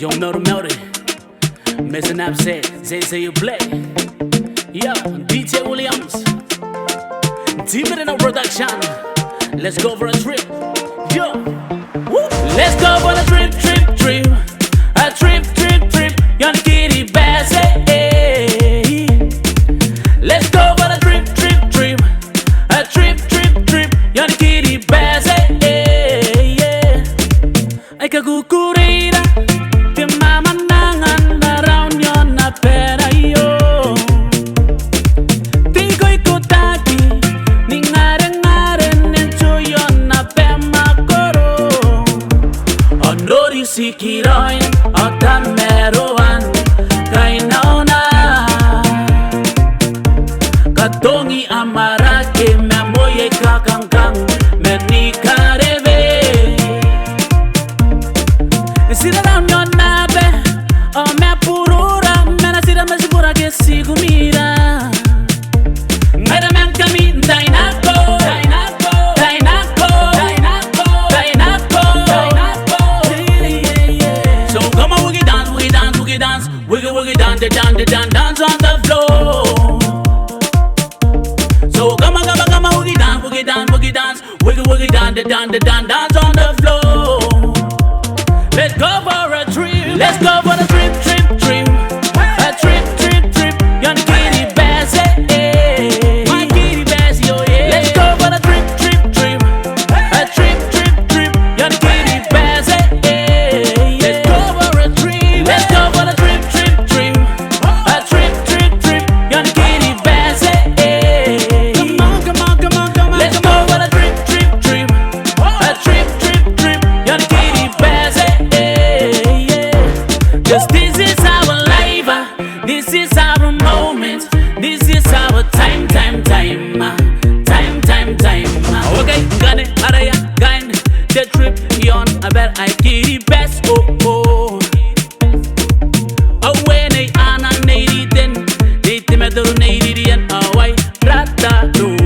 Young Melody Melody, Missing Upset, say you play. Yo, DJ Williams, deeper than a production. Let's go for a trip. Yo, woo. Let's go for a trip. A trip. Young kitty bass, hey. Let's go for a trip. A trip. Young kitty bass, hey. Yeah. Ay kagukurira, ti mama nangan around yon na pera yo. Ti ko'y kutaki, ni ngare nencho yon na pema koro. Onori si kiroin, otan meroan, kay naona. Katongi amarake, me moye kakangkang, me ni karebe. Sira down your nabe, oh me purura, me na sira me sibura que sigo mira. Mera man kami dainako. So come on, woogie dance, woogie dance on the floor. So come on, woogie dance, woogie dance on the floor. Let's go for a trip. Let's go for a trip. A trip. Young kitty bass, hey. My kitty bass, yo, yeah. Let's go for a trip. A trip. Young kitty bass, hey. Let's go for a trip. Let's go for a trip. A trip. Young kitty bass, hey. Come on. Let's go for a trip. A trip. Young kitty bass, hey. Cause this is our life, this is our moment, this is our time. Okay, gane, araya, gane, the trip yon, aber I kitty best, oh. Away ne ana ne den, de timedoro ne dien, away, rata do.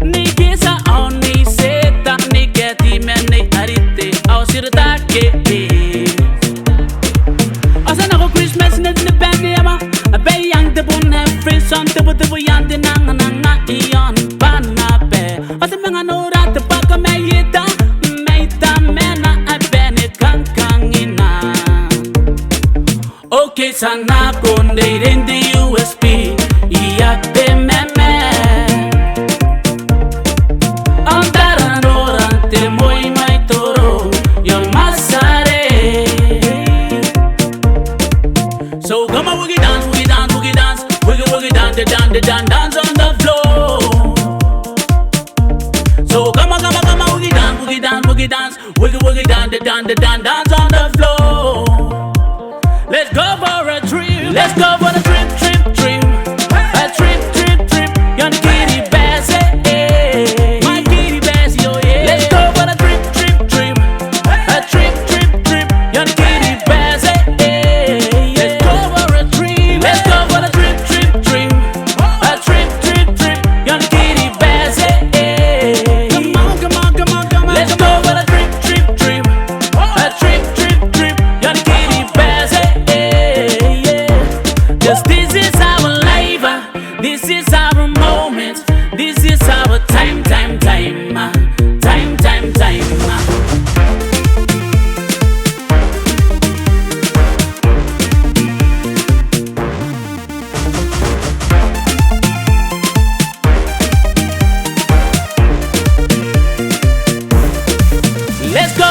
Ni kisa on ni seta, ni keti men ne arite, aw sirta ke. Christmas net ne bende yama a bay young de bon have free son de yan de nanga ion bana be asa menga no rat de baka me yeta mena a bene kankangina. Okay sana konde in the USP ya de meme andara norante moi mai toro yon masare. So come on, woogie dance, woogie dance on the floor. So come on, woogie dance, dance on the floor. Let's go for a trip, let's go for a trip. A trip, young kitty bass, hey. My kitty bass, yo, yeah. Let's go for a trip. A trip, young kitty bass, hey. Let's go for a trip. Let's go for a trip. A trip, young kitty bass, hey. Come on. Let's go for a trip. A trip, young kitty bass, hey. Cause this is our life, this is our moment, this is our time. Let's go.